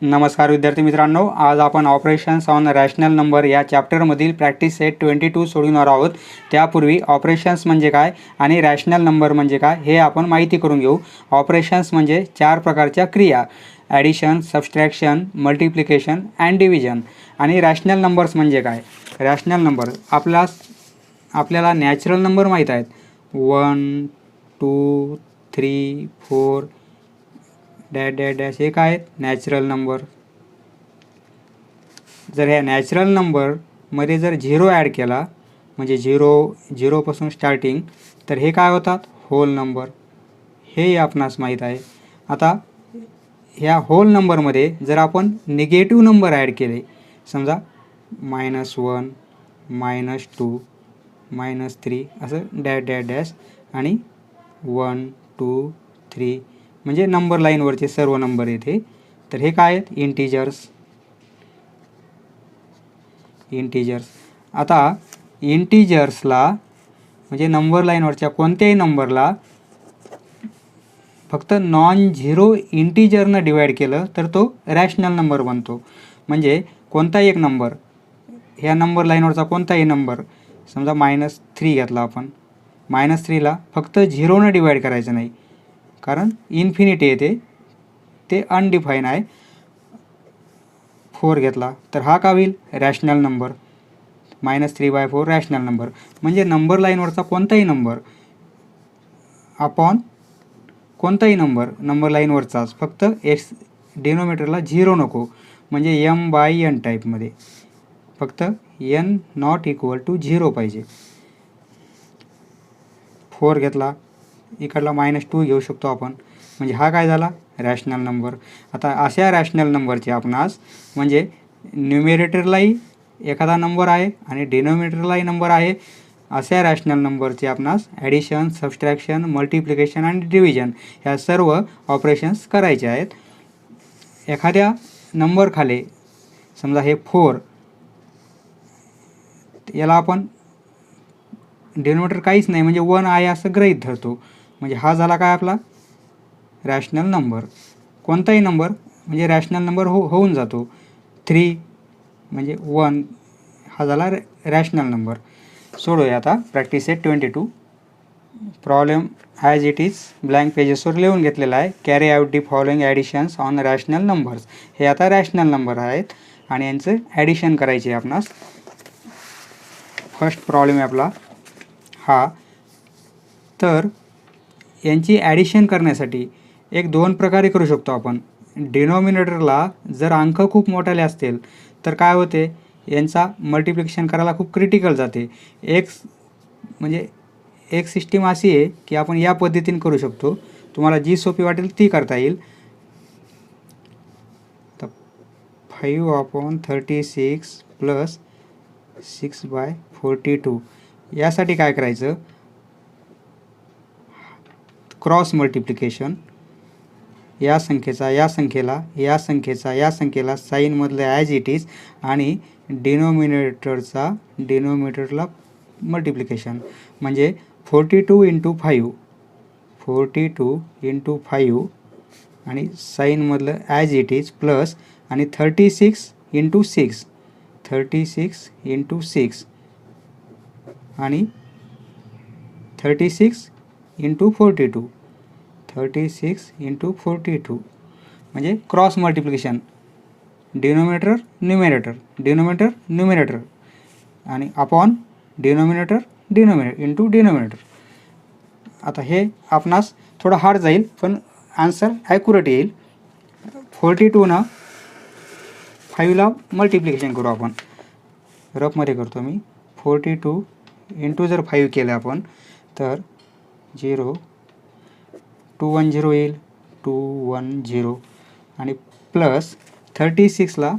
नमस्कार विद्यार्थी मित्रांनो, आज आपण ऑपरेशन्स ऑन रॅशनल नंबर या चॅप्टरमधील प्रॅक्टिस सेट 22 सोडवणार आहोत. त्यापूर्वी ऑपरेशन्स म्हणजे काय आणि रॅशनल नंबर म्हणजे काय हे आपण माहिती करून घेऊ. ऑपरेशन्स म्हणजे 4 प्रकारच्या क्रिया: addition, subtraction, multiplication and division. आणि रॅशनल नंबर्स म्हणजे काय? रॅशनल नंबर आपल्याला नॅचरल नंबर माहीत आहेत. 1 2 3 4 डॅश डॅश डॅश हे काय आहेत? Natural number. जर ह्या नॅचरल नंबरमध्ये जर 0 ॲड केला म्हणजे 0 पासून स्टार्टिंग, तर हे काय होतात? Whole number. हे आपणास माहीत आहे. आता ह्या होल नंबरमध्ये जर आपण निगेटिव्ह नंबर ॲड केले, समजा -1 -2 -3 असं डॅश डॅश डॅश आणि 1 2 3 म्हणजे नंबर लाईनवरचे सर्व नंबर येते, तर हे काय आहेत? इंटिजर्स. आता इंटिजर्सला म्हणजे नंबर लाईनवरच्या कोणत्याही नंबरला फक्त नॉन झिरो इंटिजरनं डिवाईड केलं तर तो रॅशनल नंबर बनतो. म्हणजे कोणताही एक नंबर, ह्या नंबर लाईनवरचा कोणताही नंबर, समजा -3 घेतला आपण, -3ला फक्त 0नं डिवाईड करायचं नाही, कारण इन्फिनिटी येते, ते अनडिफाईन आहे. 4 घेतला तर हा का होईल? Rational number. -3/4 rational number. म्हणजे नंबर लाईनवरचा कोणताही नंबर अपॉन कोणताही नंबर लाईनवरचाच, फक्त एक्स डिनोमिनेटरला 0 नको, म्हणजे m/n टाईपमध्ये फक्त n नॉट इक्वल टू 0 पाहिजे. 4 घेतला, इकडला -2 घेऊ शकतो आपण, म्हणजे हा काय झाला? Rational number. आता अशा रॅशनल नंबरचे आपणास म्हणजे न्युमेरेटरलाही एखादा नंबर आहे आणि डिनोमिनेटरलाही नंबर आहे, अशा रॅशनल नंबरचे आपणास ॲडिशन, सबस्ट्रॅक्शन, मल्टिप्लिकेशन आणि डिव्हिजन ह्या सर्व ऑपरेशन्स करायचे आहेत. एखाद्या नंबर खाली समजा हे 4, याला आपण डिनोमिनेटर काहीच नाही म्हणजे 1 आहे असं गृहीत धरतो, म्हणजे हा झाला काय आपला? Rational number. कोणताही नंबर म्हणजे रॅशनल नंबर होऊन जातो. 3 म्हणजे 1 हा झाला रॅशनल नंबर. सोडूया आता practice set 22. Problem as it is blank पेजेसवर लिहून घेतलेला आहे. Carry out the following additions on rational numbers. हे आता रॅशनल नंबर आहेत आणि यांचं ॲडिशन करायचे आहे आपणास. फर्स्ट प्रॉब्लेम आहे आपला हा. तर यांची ॲडिशन करण्यासाठी एक 2 प्रकारे करू शकतो आपण. डिनॉमिनेटरला जर अंक खूप मोठाले असतील तर काय होते? यांचा मल्टिप्लिकेशन करायला खूप क्रिटिकल जाते. एक सिस्टीम अशी आहे की आपण या पद्धतीने करू शकतो. तुम्हाला जी सोपी वाटेल ती करता येईल. तर 5/36 + 6/42 यासाठी काय करायचं? Cross multiplication. या संख्येचा या संख्येला, या संख्येचा या संख्येला साईनमधलं ॲज इट इज आणि डिनोमिनेटरचा डिनोमिनेटरला मल्टिप्लिकेशन. म्हणजे 42 × 5 42 × 5 आणि साईनमधलं ॲज इट इज प्लस आणि 36 × 6 36 × 6 आणि 36 × 42 36 × 42 म्हणजे क्रॉस मल्टिप्लिकेशन. डिनोमिनेटर न्युमिनेटर आणि अपॉन डिनोमिनेटर डिनोमिनेटर. आता हे आपणास थोडं हार्ड जाईल पण आन्सर ॲक्युरेट येईल. 42नं 5ला मल्टिप्लिकेशन करू आपण. रफमध्ये करतो मी. 42 × जर 5 केलं आपण तर 0 2 1 0 येईल, 2 1 0 आणि प्लस 36ला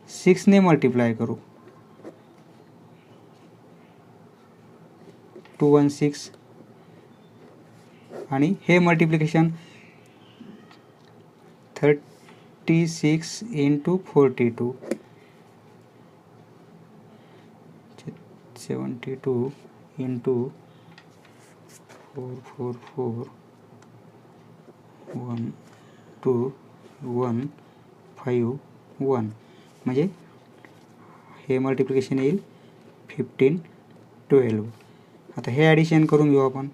6ने मल्टिप्लाय करू, 2 1 6 आणि हे मल्टिप्लिकेशन 36 × 42 72 × 4 4 4 1 2 1 5 1 म्हणजे हे मल्टिप्लिकेशन येईल 15 12. आता हे ॲडिशन करून घेऊ आपण.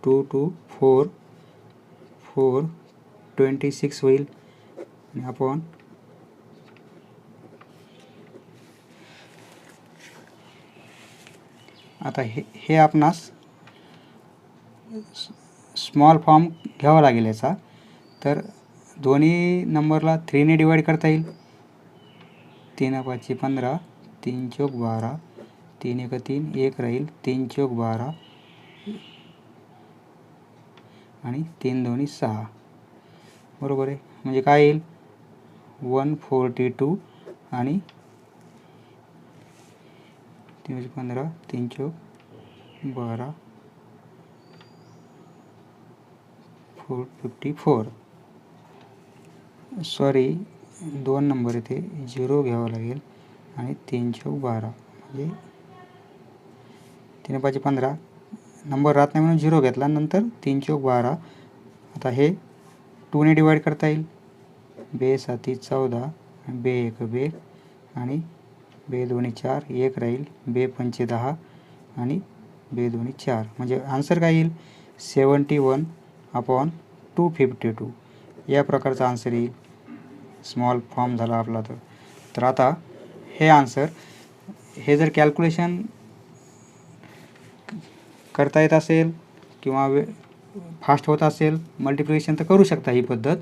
2 2 4 4 26 होईल आणि आपण आता हे आपणास स्मॉल फॉर्म घ्यावा लागेल याचा. तर दोन्ही नंबरला 3 ने डिवाईड करता येईल. 3 5 15 3 चौक 12 3 1 3 1 राहील 3 चौक 12 आणि 3 2 6 बरोबर आहे. म्हणजे काय येईल 142 आणि 3 15 3 चौक 12 454. सॉरी 2 नंबर इथे 0 घ्यावा लागेल आणि 3 चौक 12 म्हणजे 3 5 15 नंबर राहत नाही म्हणून 0 घेतला. नंतर 3 चौक 12. आता हे 2 ने डिवाईड करता येईल. 2 7 14 2 1 2 आणि 2 2 4 1 राहील 2 5 10 आणि 2 2 4 म्हणजे आन्सर काय येईल 71/252. या प्रकारचा आन्सर येईल. स्मॉल फॉर्म झाला आपला. तर आता हे आन्सर हे जर कॅल्क्युलेशन करता येत असेल किंवा फास्ट होत असेल मल्टिप्लिकेशन तर करू शकता ही पद्धत.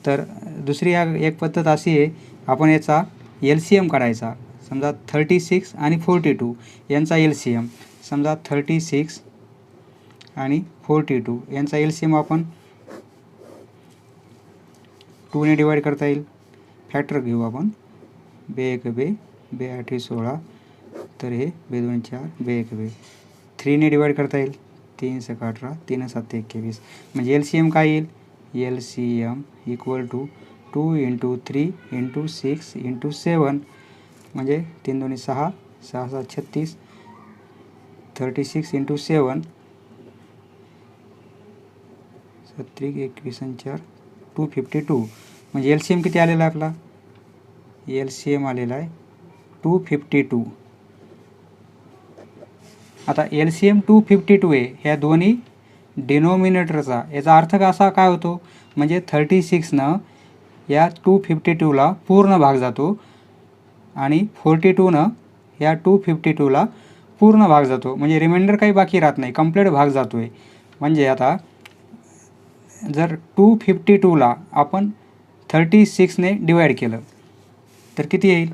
तर दुसरी एक पद्धत अशी आहे आपण याचा LCM काढायचा. समजा 36 आणि 42 यांचा LCM. समजा 36 आणि 42 यांचा LCM आपण 2 ने डिवाईड करता येईल. फॅक्टर घेऊ आपण. 2 1 2 2 8 16 तर हे 2 2 4 2 1 2. 3 ने डिवाईड करता येईल. 3 6 18 3 7 21 म्हणजे LCM काय येईल LCM इक्वल टू 2 × 3 × 6 × 7 म्हणजे 3 2 6 6 7 36 36 × 7 37 21 आणि 4 252 म्हणजे LCM किती आलेला आहे आपला LCM आलेला आहे 252. आता LCM 252 आहे ह्या दोन्ही डिनोमिनेटरचा. याचा अर्थ असा काय होतो म्हणजे 36 या 252ला पूर्ण भाग जातो आणि 42 या 252ला पूर्ण भाग जातो. म्हणजे रिमाइंडर काही बाकी राहत नाही, कंप्लीट भाग जातो आहे. म्हणजे आता जर 252ला आपण 36 ने डिवाईड केलं तर किती येईल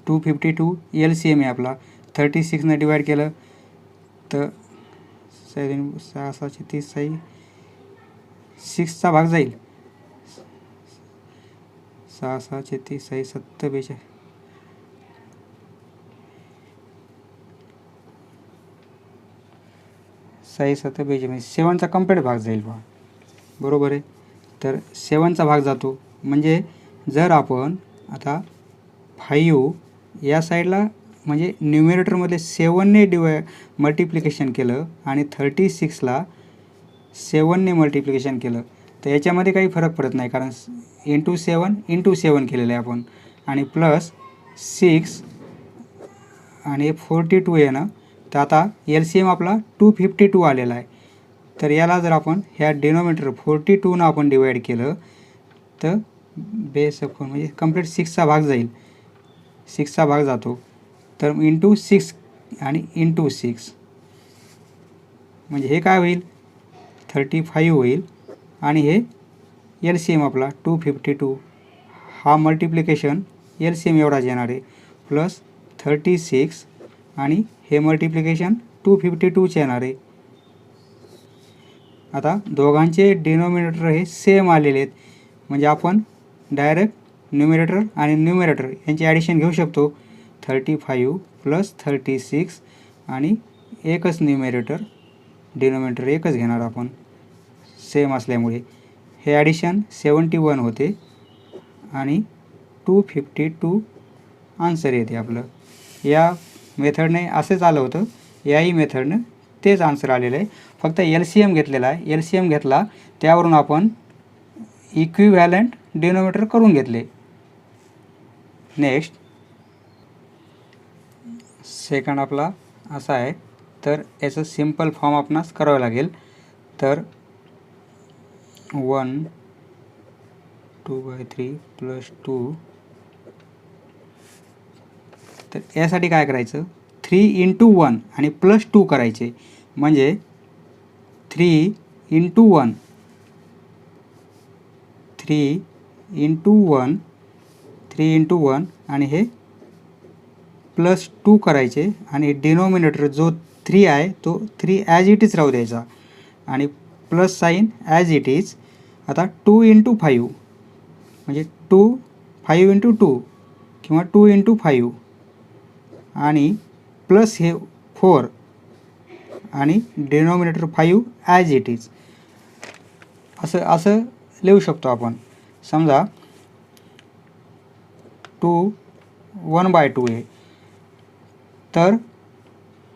252 LCM आहे आपला. 36 ने डिवाईड केलं तर 6 6 30 6चा भाग जाईल 6 6 30 6 7 42 6 7 42 म्हणजे 7चा कंप्लीट भाग जाईल बा बरोबर आहे. तर 7चा भाग जातो. म्हणजे जर आपण आता 5 या साईडला म्हणजे न्यूमरेटरमध्ये 7 ने मल्टिप्लिकेशन केलं आणि 36ला 7 ने मल्टिप्लिकेशन केलं तर याच्यामध्ये काही फरक पडत नाही कारण × 7 केलेलं आहे आपण आणि प्लस 6 आणि 42 आहे ना. तर आता LCM आपला 252 आलेला आहे. तर याला जर आपण ह्या डिनोमिनेटर 42 आपण डिवाईड केलं तर बेस म्हणजे कंप्लीट 6चा भाग जाईल 6चा भाग जातो. तर × 6 आणि × 6 म्हणजे हे काय होईल 35 होईल आणि हे LCM आपला 252 हा मल्टिप्लिकेशन LCM एवढाच येणार आहे प्लस 36 आणि हे मल्टिप्लिकेशन 252चे येणार आहे. आता दोघांचे डिनोमिनेटर हे सेम आलेले आहेत म्हणजे आपण डायरेक्ट न्यूमरेटर आणि न्यूमरेटर यांचे ॲडिशन घेऊ शकतो. 35 प्लस 36 आणि एकच न्यूमरेटर डिनोमिनेटर एकच घेणार आपण सेम असल्यामुळे. हे ॲडिशन 71 होते आणि 252 आन्सर येते आपलं. या मेथडने असेच आलं होतं. याही मेथडनं तेच आन्सर आलेलं आहे. फक्त LCM घेतलेला आहे. LCM घेतला त्यावरून आपण इक्विव्हॅलंट डिनोमिनेटर करून घेतले. नेक्स्ट सेकंड आपला असा आहे, तर याचं सिम्पल फॉर्म आपणास करावं लागेल. तर 1 2/3 + 2. तर यासाठी काय करायचं, 3 × 1 आणि +2 करायचे. म्हणजे 3 × 1 3 × 1 3 × 1 आणि हे +2 करायचे. आणि डिनोमिनेटर जो 3 आहे तो 3 ॲज इट इज राहू द्यायचा आणि plus sign as it is. आता 2 × 5 म्हणजे 5 × 2 किंवा 2 × 5 आणि प्लस हे 4 आणि डिनोमिनेटर 5 ॲज इट इज असं लिहू शकतो आपण. समजा 2 1/2 आहे, तर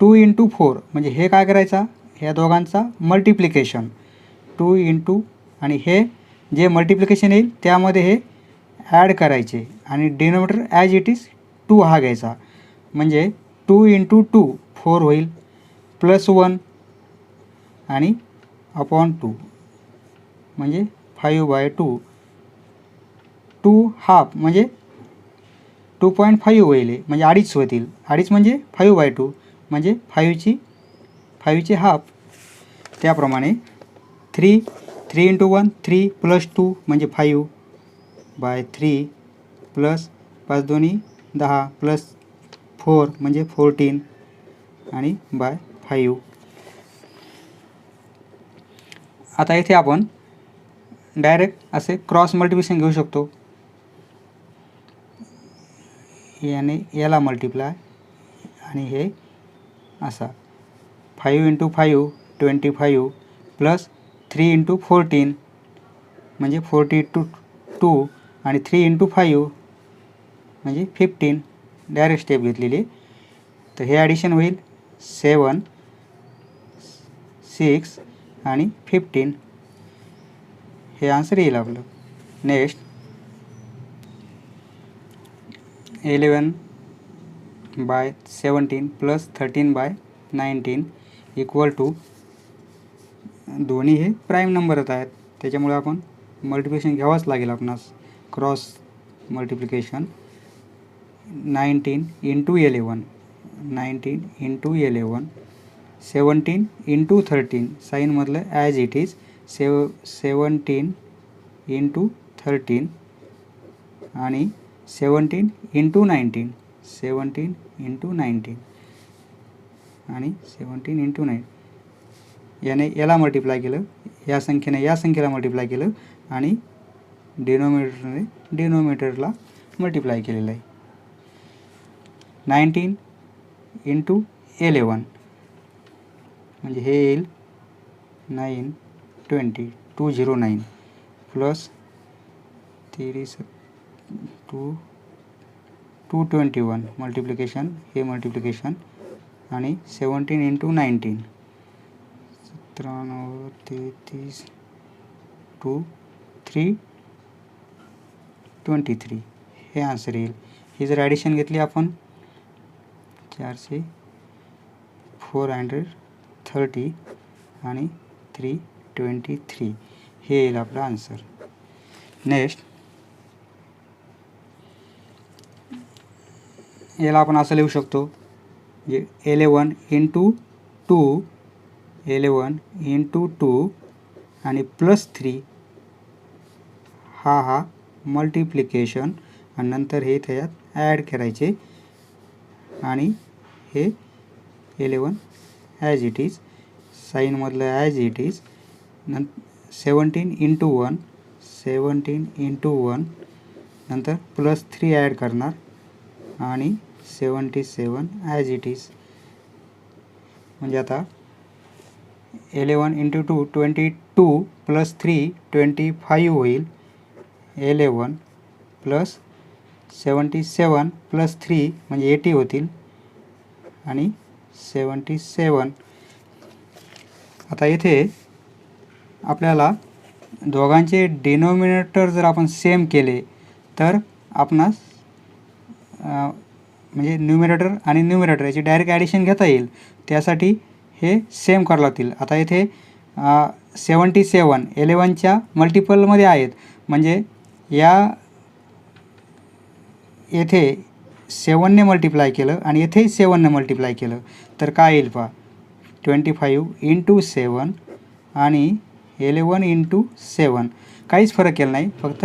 2 × 4 म्हणजे हे काय करायचा, ह्या दोघांचा मल्टिप्लिकेशन 2 × आणि हे जे मल्टिप्लिकेशन येईल त्यामध्ये हे ॲड करायचे आणि डिनोमिनेटर ॲज इट इज 2 हा घ्यायचा. म्हणजे 2 × 2 4 होईल, +1 आणि अपॉन 2 म्हणजे 5/2. 2 हाफ म्हणजे 2.5 होईल, म्हणजे 2.5 होतील. 2.5 म्हणजे 5/2 म्हणजे 5ची हाफ. त्याप्रमाणे 3 × 1 3 + 2 म्हणजे 5/3 प्लस 5 × 2 10 प्लस 4 म्हणजे 14 आणि /5. आता इथे आपण डायरेक्ट असे क्रॉस मल्टिप्लिकेशन घेऊ शकतो. याने याला मल्टिप्लाय आणि हे असा 5 × 5 25 प्लस 3 × 14 म्हणजे 42 आणि 3 × 5 म्हणजे 15. डायरेक्ट स्टेप घेतलेली. तर हे ॲडिशन होईल 7 6 आणि 15. हे आन्सर येईल आपलं. नेक्स्ट 11/17 + 13/19 = दोन्ही हे प्राईम नंबरच आहेत, त्याच्यामुळे आपण मल्टिप्लिकेशन घ्यावंच लागेल आपणास, क्रॉस मल्टिप्लिकेशन. 19 × 11 19 × 11 17 × 13 साईनमधलं ॲज इट इज 17 × 13 आणि 17 × 19 17 × 19 आणि 17 × 9. याने याला मल्टिप्लाय केलं, या संख्येने या संख्येला मल्टिप्लाय केलं आणि डिनोमिनेटरला मल्टिप्लाय केलेलं आहे. 19 × 11 म्हणजे हे येईल 9 209 प्लस 221 मल्टिप्लिकेशन, हे मल्टिप्लिकेशन आणि 17 × 19 17 33 323 हे आन्सर येईल. ही जर ॲडिशन घेतली आपण 430 आणि 323 हे येईल आपलं आन्सर. नेक्स्ट याला आपण असं लिहू शकतो, म्हणजे 11 × 2 11 × 2 आणि +3 हा मल्टिप्लिकेशन आणि नंतर हे त्याच्यात ॲड करायचे आणि हे 11 ॲज इट इज साईनमधलं ॲज इट इज 17 × 1 17 × 1 नंतर +3 ॲड करणार आणि 77 ॲज इट इज. म्हणजे आता 11 × 2 22 प्लस 3 25 होईल. 11 प्लस 77 प्लस 3 म्हणजे 80 होतील आणि 77. आता इथे आपल्याला दोघांचे डिनोमिनेटर जर आपण सेम केले तर आपणास म्हणजे न्यूमरेटर आणि न्यूमरेटर याची डायरेक्ट ॲडिशन घेता येईल. त्यासाठी हे सेम करावं लागतील. आता इथे 77 11च्या मल्टिपलमध्ये आहेत, म्हणजे येथे 7ने मल्टिप्लाय केलं आणि येथेही 7ने मल्टिप्लाय केलं तर काय येईल पहा, 25 × 7 आणि 11 × 7. काहीच फरक केला नाही, फक्त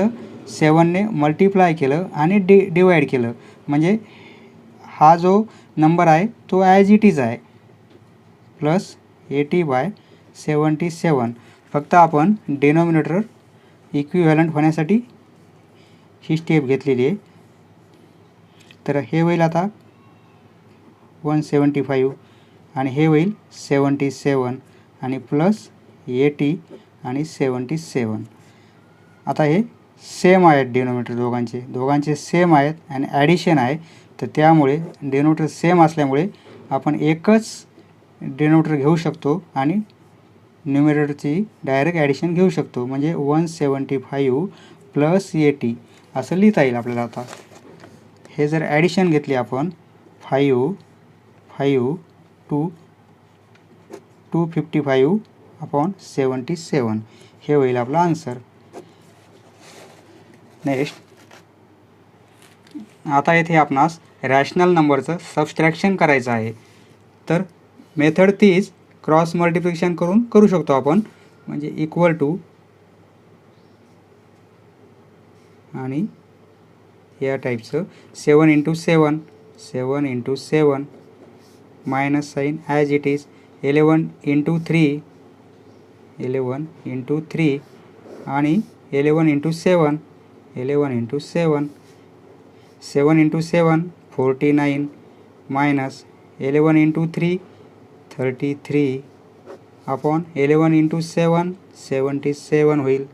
7ने मल्टिप्लाय केलं आणि डिवाईड केलं, म्हणजे हा जो नंबर आहे तो ॲज इट इज आहे प्लस 80/77. फक्त आपण डिनॉमिनेटर इक्विव्हॅलंट होण्यासाठी ही स्टेप घेतलेली आहे. तर हे होईल आता 175 आणि हे होईल 77 आणि प्लस 80 आणि 77. आता हे सेम आहेत डिनोमिनेटर दोघांचे सेम आहेत आणि ॲडिशन आहे, तर त्यामुळे डिनोमिनेटर सेम असल्यामुळे आपण एकच डिनोमिनेटर घेऊ शकतो आणि न्यूमरेटरची डायरेक्ट ॲडिशन घेऊ शकतो, म्हणजे 175 प्लस 80 असं लिहिता येईल आपल्याला. आता हे जर ॲडिशन घेतली आपण 5 255/77 हे होईल आपला आन्सर. नेक्स्ट, आता येथे आपणास रॅशनल नंबरचं सबस्ट्रॅक्शन करायचं आहे. तर मेथड तीच क्रॉस मल्टिप्लिकेशन करू शकतो आपण, म्हणजे इक्वल टू आणि या टाईपचं 7 × 7 minus sign as it is 11 × 3 आणि 11 × 7 7 × 7 49 मायनस 11 × 3 33 अपॉन 11 × 7 77 होईल.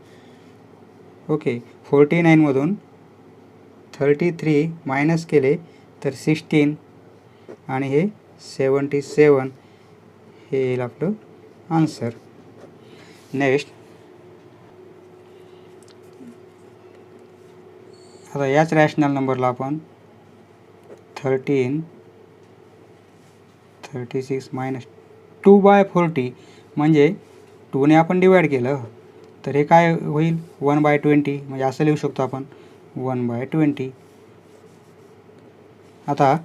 ओके, 49मधून 33 मायनस केले तर 16 आणि हे 77 हे येईल आपलं आन्सर. नेक्स्ट, आता याच रॅशनल नंबरला आपण 36 मायनस 2/40 म्हणजे 2ने आपण डिवाईड केलं तर हे काय होईल 1/20, म्हणजे असं लिहू शकतो आपण 1/20. आता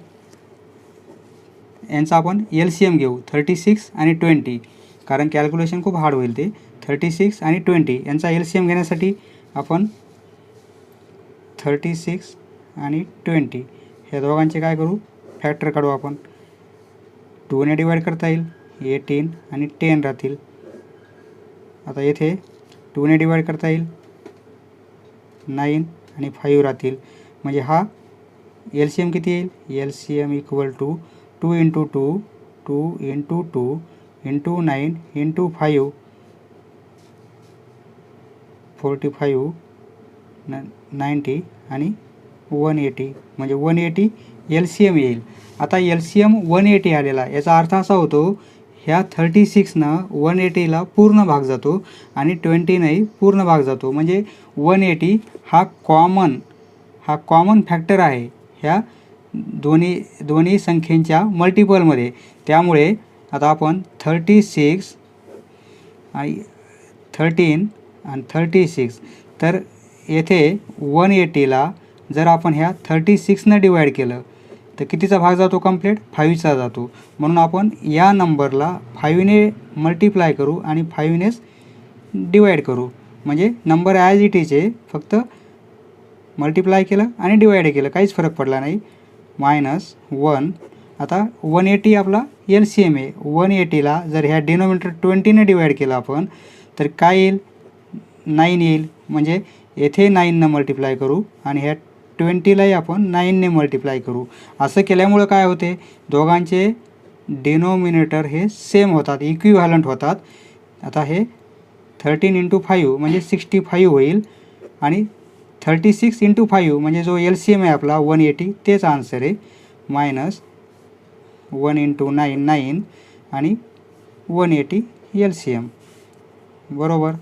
यांचा आपण LCM घेऊ 36 आणि 20, कारण कॅल्क्युलेशन खूप हार्ड होईल. ते 36 आणि 20 यांचा LCM घेण्यासाठी आपण 36 आणि 20 ह्या दोघांचे काय करू, फॅक्टर काढू आपण. 2ने डिवाईड करता येईल, 18 आणि 10 राहतील. आता येथे 2ने डिवाईड करता येईल, 9 आणि 5 राहतील, म्हणजे हा LCM किती येईल, LCM इक्वल टू 2 × 2 2 × 2 × 9 × 5 45 90 आणि 180, म्हणजे 180 LCM येईल. आता LCM 180 आलेला, याचा अर्थ असा होतो ह्या 36नं 180ला पूर्ण भाग जातो आणि 20नंही पूर्ण भाग जातो, म्हणजे 180 हा कॉमन फॅक्टर आहे ह्या दोन्ही संख्येच्या मल्टिपलमध्ये. त्यामुळे आता आपण 36 आणि 13 आणि 36, तर येथे 180ला जर आपण ह्या 36नं डिवाईड केलं तर कितीचा भाग जातो कंप्लीट, 5चा जातो. म्हणून आपण या नंबरला 5ने मल्टिप्लाय करू आणि 5नेच डिवाईड करू, म्हणजे नंबर ॲज इट इज आहे, फक्त मल्टिप्लाय केलं आणि डिवाईड केलं, काहीच फरक पडला नाही. -1. आता 180 आपला LCM आहे. 180ला जर ह्या डिनोमिनेटर 20ने डिवाईड केलं आपण तर काय येईल, 9 येईल, म्हणजे येथे 9ने मल्टिप्लाय करू आणि ह्या 20लाही आपण 9ने मल्टिप्लाय करू. असं केल्यामुळं काय होते, दोघांचे डिनोमिनेटर हे सेम होतात, इक्विव्हॅलंट होतात. आता हे 13 × 5 म्हणजे 65 होईल आणि 36 × 5 म्हणजे जो LCM आहे आपला 180 तेच आन्सर आहे. -1 × 9 9 आणि 180 LCM बरोबर.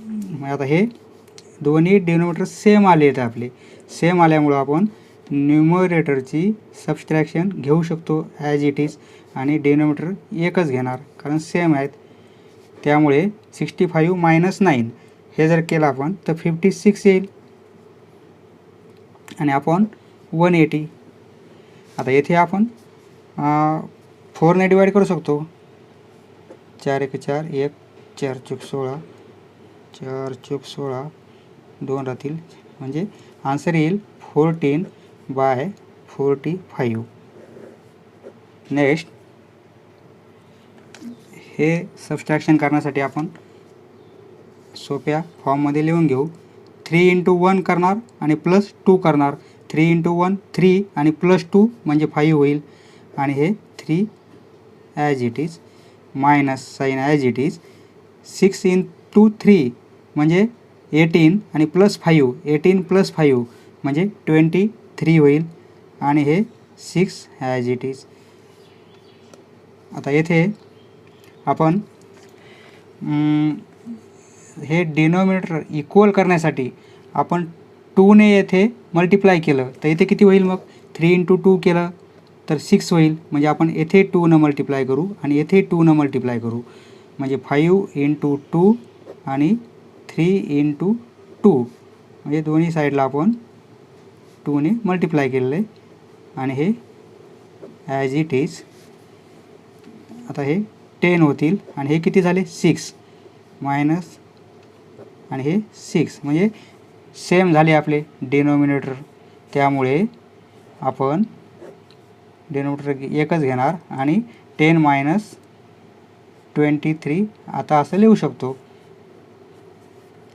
मग आता हे दोन्ही डिनोमिनेटर सेम आले आहेत आपले. सेम आल्यामुळं आपण न्यूमरेटरची सबस्ट्रॅक्शन घेऊ शकतो ॲज इट इज आणि डिनोमिनेटर एकच घेणार कारण सेम आहेत. त्यामुळे 65 - 9 हे जर केलं आपण तर 56 येईल आणि आपण 180. आता येथे आपण 4ने डिवाईड करू शकतो. 4 × 4 1 4 × 16 4 × 16 2 राहतील म्हणजे आन्सर येईल 14/45. नेक्स्ट हे सबस्ट्रॅक्शन करण्यासाठी आपण सोप्या फॉर्ममध्ये लिहून घेऊ. 3 × 1 करणार आणि +2 करणार. 3 × 1 3 आणि +2 म्हणजे 5 होईल आणि हे 3 as it is minus sign as it is. 6 × 3 म्हणजे 18 आणि +5 18 + 5 म्हणजे 23 होईल आणि हे 6 ॲज इट इज. आता येथे आपण हे डिनोमिनेटर इक्वल करण्यासाठी आपण 2ने येथे मल्टिप्लाय केलं तर इथे किती होईल मग 3 × 2 केलं तर 6 होईल म्हणजे आपण येथे 2 मल्टिप्लाय करू आणि येथे 2 मल्टिप्लाय करू म्हणजे 5 × 2 आणि 3 × 2 म्हणजे दोन्ही साईडला आपण 2ने मल्टिप्लाय केलेलं आहे आणि हे ॲज इट इज. आता हे 10 होतील आणि हे किती झाले 6 मायनस आणि हे 6 म्हणजे सेम झाले आपले डिनोमिनेटर. त्यामुळे आपण डिनोमिनेटर एकच घेणार आणि 10 - 23 आता असं लिहू शकतो.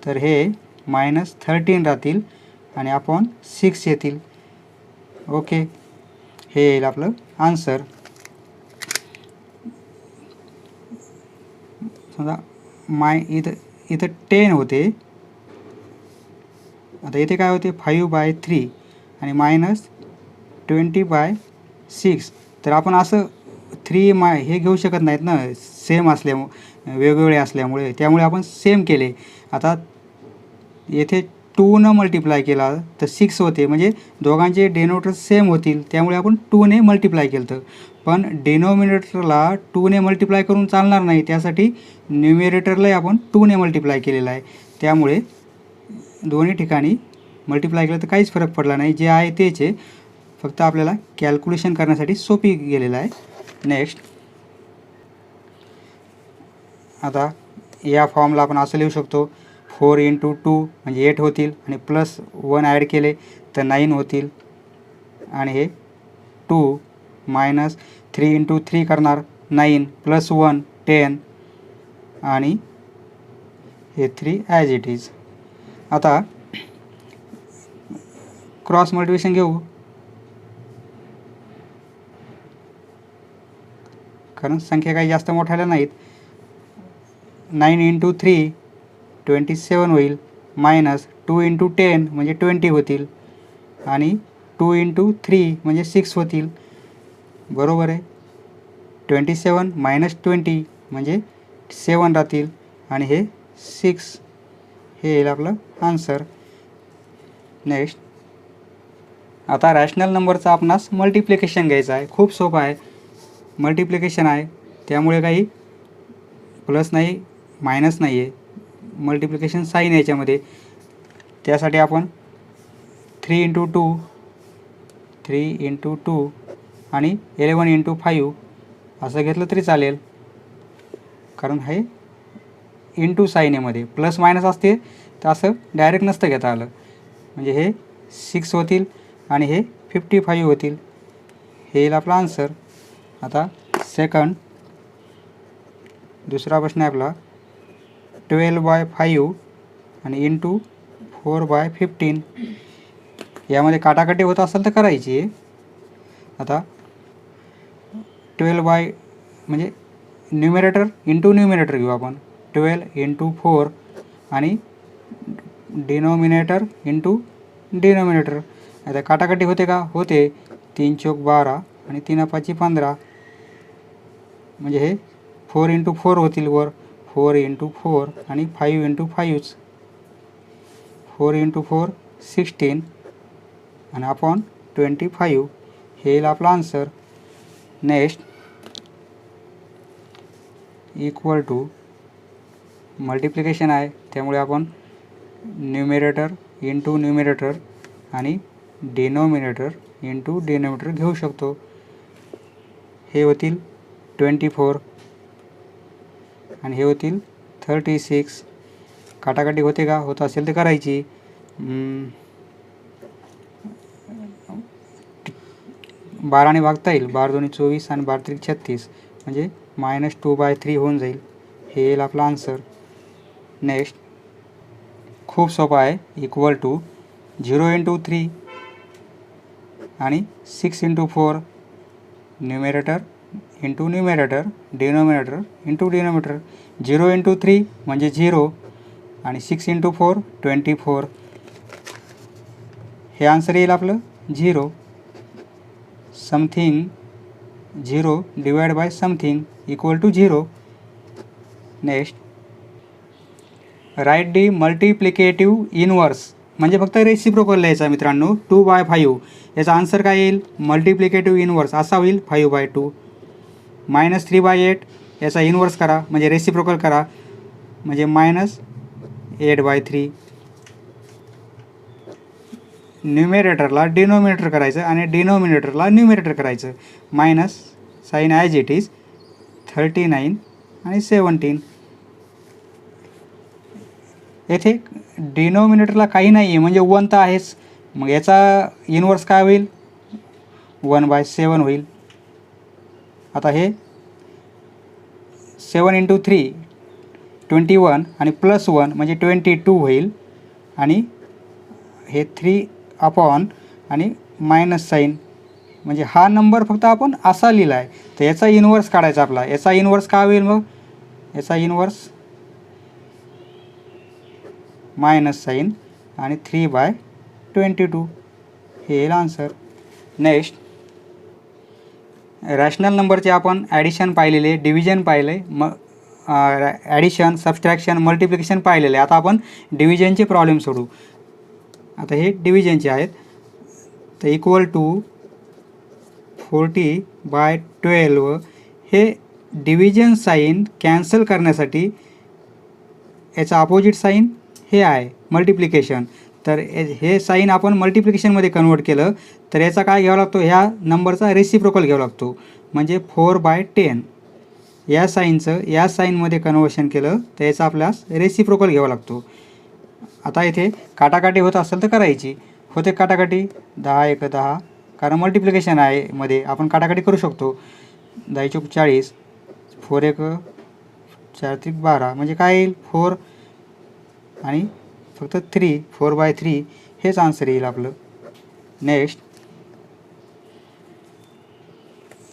तर हे -13 राहतील आणि आपण 6 येतील. ओके, हे येईल आपलं आन्सर. समजा इथं 10 होते. आता इथे काय होते 5/3 आणि -20/6. तर आपण असं 3 हे घेऊ शकत नाहीत ना सेम असल्यामुळे वेगवेगळे असल्यामुळे. त्यामुळे आपण सेम केले. आता येथे 2 मल्टिप्लाय केला तर 6 होते म्हणजे दोघांचे डिनोमिनेटर सेम होतील त्यामुळे आपण 2ने मल्टिप्लाय केलं. पण डिनोमिनेटरला 2ने मल्टिप्लाय करून चालणार नाही त्यासाठी न्यूमरेटरलाही आपण 2ने मल्टिप्लाय केलेला आहे. त्यामुळे दोन्ही ठिकाणी मल्टिप्लाय केलं तर काहीच फरक पडला नाही. जे आहे तेच आहे फक्त आपल्याला कॅल्क्युलेशन करण्यासाठी सोपी गेलेलं आहे. नेक्स्ट आता या फॉर्मला आपण असं लिहू शकतो 4 × 2 म्हणजे 8 होतील आणि +1 ॲड केले तर 9 होतील आणि हे 2 मायनस 3 × 3 करणार 9 +1 10 आणि हे 3 ॲज इट इज. आता क्रॉस मल्टिप्लिकेशन घेऊ कारण संख्या काही जास्त मोठ्याला नाहीत. 9 × 3 27 होईल मायनस 2 × 10 म्हणजे 20 होतील आणि 2 × 3 म्हणजे 6 होतील. बरोबर आहे. 27 - 20 म्हणजे 7 राहतील आणि हे 6 हे येईल आपलं आन्सर. नेक्स्ट आता रॅशनल नंबरचा आपणास मल्टिप्लिकेशन घ्यायचं आहे. खूप सोपं आहे. मल्टिप्लिकेशन आहे त्यामुळे काही प्लस नाही मायनस नाही आहे. मल्टिप्लिकेशन साईन याच्यामध्ये. त्यासाठी आपण 3 × 2 आणि 11 × 5 असं घेतलं तरी चालेल कारण हे इंटू साईन यामध्ये प्लस मायनस असते तर असं डायरेक्ट नसतं घेता आलं. म्हणजे हे 6 होतील आणि हे 55 होतील. हे येईल आपला आन्सर. आता सेकंड दुसरा प्रश्न आहे आपला 12/5 आणि इंटू 4/15. यामध्ये काटाकाटी होत असेल तर करायची आहे. आता 12 म्हणजे न्यूमरेटर इंटू न्यूमरेटर घेऊ आपण 12 × 4 आणि डिनोमिनेटर इंटू डिनोमिनेटर. आता काटाकाटी होते का होते. 3 × 4 12 आणि 3 × 5 15 म्हणजे हे 4 × 4 होतील वर 4 × 4 आणि 5 × 5 4 × 4 16 आणि अपॉन 25 हे येईल आपला answer. Next equal to multiplication आहे त्यामुळे आपण न्यूमरेटर इंटू न्यूमरेटर आणि डिनोमिनेटर इंटू डिनोमिनेटर घेऊ शकतो. हे होतील 24 आणि हे होतील 36. काटाकाटी होते का? होत असेल तर करायची. 12ने भागता येईल. 12 2 24 आणि 12 3 36 म्हणजे -2/3 होऊन जाईल. हे येईल आपला आन्सर. नेक्स्ट खूप सोपा आहे. इक्वल टू 0 × 3 आणि 6 × 4 numerator into numerator denominator into denominator. 0 × 3 म्हणजे 0 आणि 6 × 4 24. हे आन्सर येईल आपलं 0. Something 0 divide by something equal to 0. Next right the multiplicative inverse म्हणजे फक्त रेसिप्रोकल लिहायचा मित्रांनो. 2/5 याचा आन्सर काय येईल? मल्टिप्लिकेटिव्ह इनवर्स असा होईल 5/2. -3/8 याचा इनवर्स करा म्हणजे रेसिप्रोकल करा म्हणजे -8/3. न्यूमरेटरला डिनोमिनेटर करायचं आणि डिनोमिनेटरला न्यूमरेटर करायचं. Minus sign as it is 39 आणि 17. येथे डिनोमिनेटरला काही नाही आहे म्हणजे 1 तर आहेच. मग याचा इनवर्स काय होईल? 1/7 होईल. आता हे 7 × 3 21 आणि +1 म्हणजे 22 होईल आणि हे 3 अपॉन आणि मायनस साईन म्हणजे हा नंबर फक्त आपण असा लिहिला आहे. तर याचा इनवर्स काढायचा आपला. याचा इनवर्स काय होईल मग? याचा इनवर्स मायनस साईन आणि 3/22 हे येईल आन्सर. नेक्स्ट रॅशनल नंबरचे आपण ॲडिशन पाहिलेले, डिव्हिजन पाहिले, ॲडिशन सबस्ट्रॅक्शन मल्टिप्लिकेशन पाहिलेले. आता आपण डिव्हिजनचे प्रॉब्लेम सोडू. आता हे डिव्हिजनचे आहेत. तर इक्वल टू 40/12 हे डिव्हिजन साईन कॅन्सल करण्यासाठी याचा अपोजिट साईन हे आहे मल्टिप्लिकेशन. तर हे साईन आपण मल्टिप्लिकेशनमध्ये कन्वर्ट केलं तर याचा काय घ्यावा लागतो? ह्या नंबरचा रेसिप्रोकल घ्यावा लागतो म्हणजे 4/10. या साईनचं या साईनमध्ये कन्वर्शन केलं तर याचा आपल्यास रेसिप्रोकल घ्यावा लागतो. आता इथे काटाकाटी होत असेल तर करायची. होते काटाकाटी 10 × 10 कारण मल्टिप्लिकेशन आहे मध्ये आपण काटाकाटी करू शकतो. 10 × 40 4 × 4 = 12 म्हणजे काय येईल? 4 आणि फक्त 3 4/3 हेच आन्सर येईल आपलं. नेक्स्ट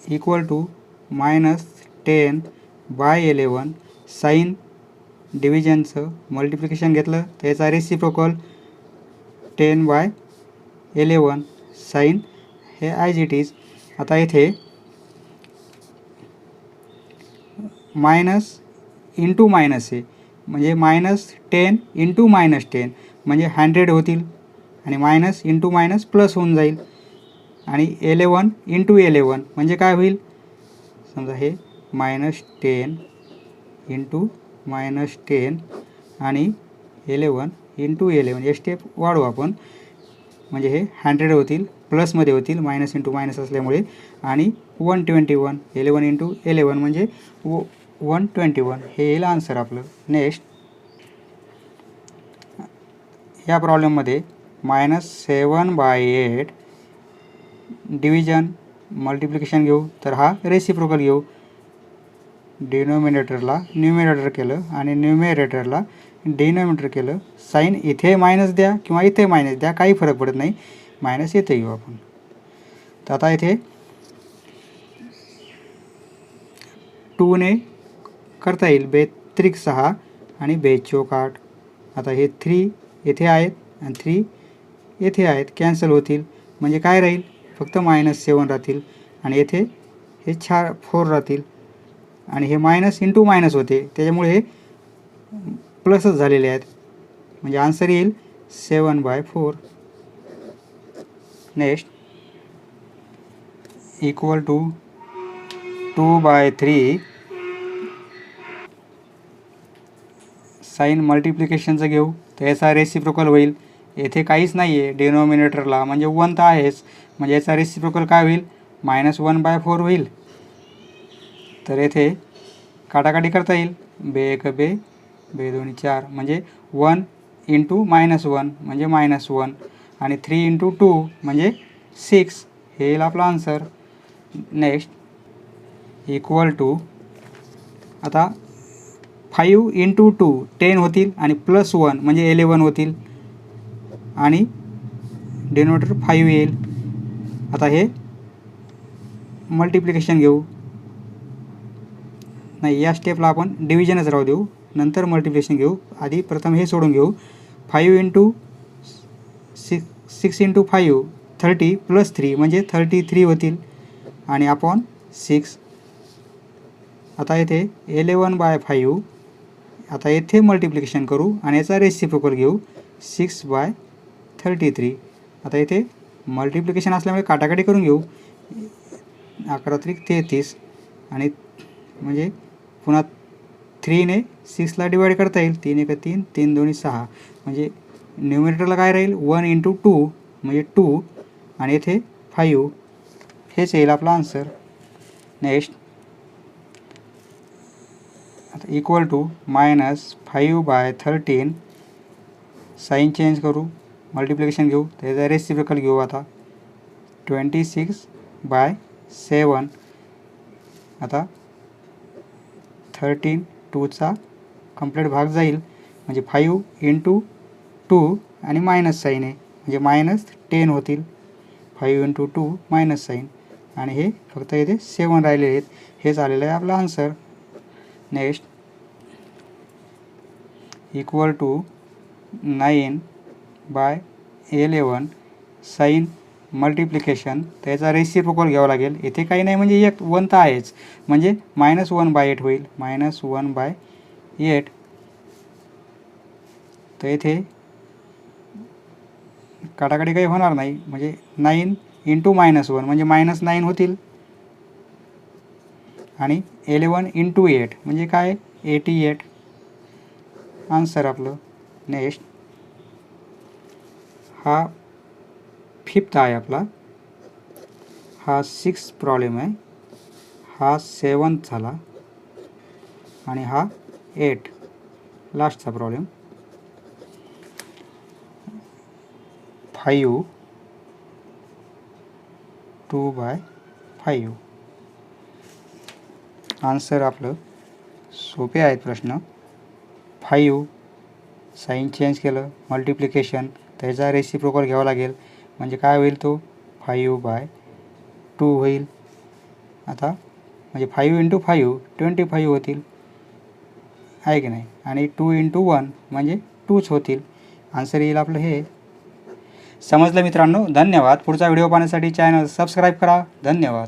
इक्वल टू -10/11 साईन डिव्हिजनचं मल्टिप्लिकेशन घेतलं तर याचा रेसिप्रोकल 10/11 साईन हे ॲज इट इज. आता इथे मायनस इंटू मायनस आहे म्हणजे -10 × -10 म्हणजे 100 होतील आणि मायनस इंटू मायनस प्लस होऊन जाईल आणि 11 × 11 म्हणजे काय होईल? समजा हे -10 × -10 आणि 11 × 11 हे स्टेप वाढवू आपण म्हणजे हे 100 होतील प्लसमध्ये होतील मायनस इंटू मायनस असल्यामुळे आणि 121 11 × 11 म्हणजे 121 हे येईल आन्सर आपलं. नेक्स्ट या प्रॉब्लेममध्ये -7/8 डिव्हिजन मल्टिप्लिकेशन घेऊ तर हा रेसिप्रोकल घेऊ. डिनोमिनेटरला न्यूमरेटर केलं आणि न्यूमरेटरला डिनोमिनेटर केलं. साईन इथे मायनस द्या किंवा इथे मायनस द्या काही फरक पडत नाही. मायनस इथे घेऊ आपण. तर आता इथे 2ने करता येईल 2 × 6 आणि 2 × 8. आता हे 3 येथे आहेत आणि 3 येथे आहेत कॅन्सल होतील म्हणजे काय राहील? फक्त -7 राहतील आणि येथे हे 4 राहतील आणि हे मायनस इंटू मायनस होते त्याच्यामुळे हे प्लसच झालेले आहेत म्हणजे आन्सर येईल 7/4 नेक्स्ट इक्वल टू 2/3 साईन मल्टिप्लिकेशनचं घेऊ तर याचा रेसिप्रोकल होईल. येथे काहीच नाही आहे डिनॉमिनेटरला म्हणजे 1 तर आहेच, म्हणजे याचा रेसिप्रोकल काय होईल -1/4 होईल. तर येथे काटाकाटी करता येईल. बे 1 बे, बे 2 4 म्हणजे 1 इंटू -1 म्हणजे -1 आणि 3 इंटू 2 म्हणजे 6 हे येईल आपला आन्सर. नेक्स्ट इक्वल टू आता 5 इंटू 2 10 होतील आणि +1 म्हणजे 11 होतील आणि डिनोमिनेटर 5 येईल. आता हे मल्टिप्लिकेशन घेऊ, नाही या स्टेपला आपण डिव्हिजनच राहू देऊ, नंतर मल्टिप्लिकेशन घेऊ. आधी प्रथम हे सोडून घेऊ. 5 इंटू 6 इंटू 5 30 + 3 म्हणजे 33 होतील आणि अपॉन 6. आता येथे 11/5 आता येथे मल्टिप्लिकेशन करू आणि याचा रेसिप्रोकल घेऊ 6/33. आता येथे मल्टिप्लिकेशन असल्यामुळे काटाकाटी करून घेऊ. 11 त्रिक 33 आणि म्हणजे पुन्हा 3 ने 6ला डिवाइड करता येईल. 3 1 3 3 2 6 म्हणजे न्यूमरेटरला काय राहील 1 इंटू 2 म्हणजे 2 आणि येथे 5 हेच येईल आपला आन्सर. नेक्स्ट आता इक्वल टू -5/13 साईन चेंज करू, मल्टिप्लिकेशन घेऊ, त्याचा रेसिप्रोकल घेऊ. आता 26/7 आता 13 2चा कंप्लीट भाग जाईल म्हणजे 5 इंटू 2 आणि मायनस साईन आहे म्हणजे -10 होतील. 5 इंटू 2 मायनस साईन आणि हे फक्त इथे 7 राहिलेले आहेत. हेच आलेलं आहे आपला answer. Next equal to 9/11 sign multiplication त्याचा रेसिप्रोकल घ्यावा लागेल. इथे काही नाही म्हणजे 1 तर आहेच म्हणजे -1/8 होईल. -1/8 तर येथे काटाकाटी काही होणार नाही म्हणजे 9 इंटू -1 म्हणजे -9 होतील आणि 11 इंटू 8 म्हणजे काय 88 आन्सर आपलं. नेक्स्ट हा 5th आहे आपला, हा 6th प्रॉब्लेम आहे, हा 7th झाला आणि हा 8 लास्टचा प्रॉब्लेम. 5 2/5 आन्सर आपलं. सोपे आहेत प्रश्न. 5 साईन चेंज केलं, मल्टिप्लिकेशन त्याचा रेसिप्रोकल घ्यावा लागेल म्हणजे काय होईल तो 5/2 होईल. आता म्हणजे 5 इंटू 5 25 होतील आहे की नाही आणि 2 इंटू 1 म्हणजे 2च होतील. आन्सर येईल आपलं हे. समजलं मित्रांनो? धन्यवाद. पुढचा व्हिडिओ पाहण्यासाठी चॅनल सबस्क्राईब करा. धन्यवाद.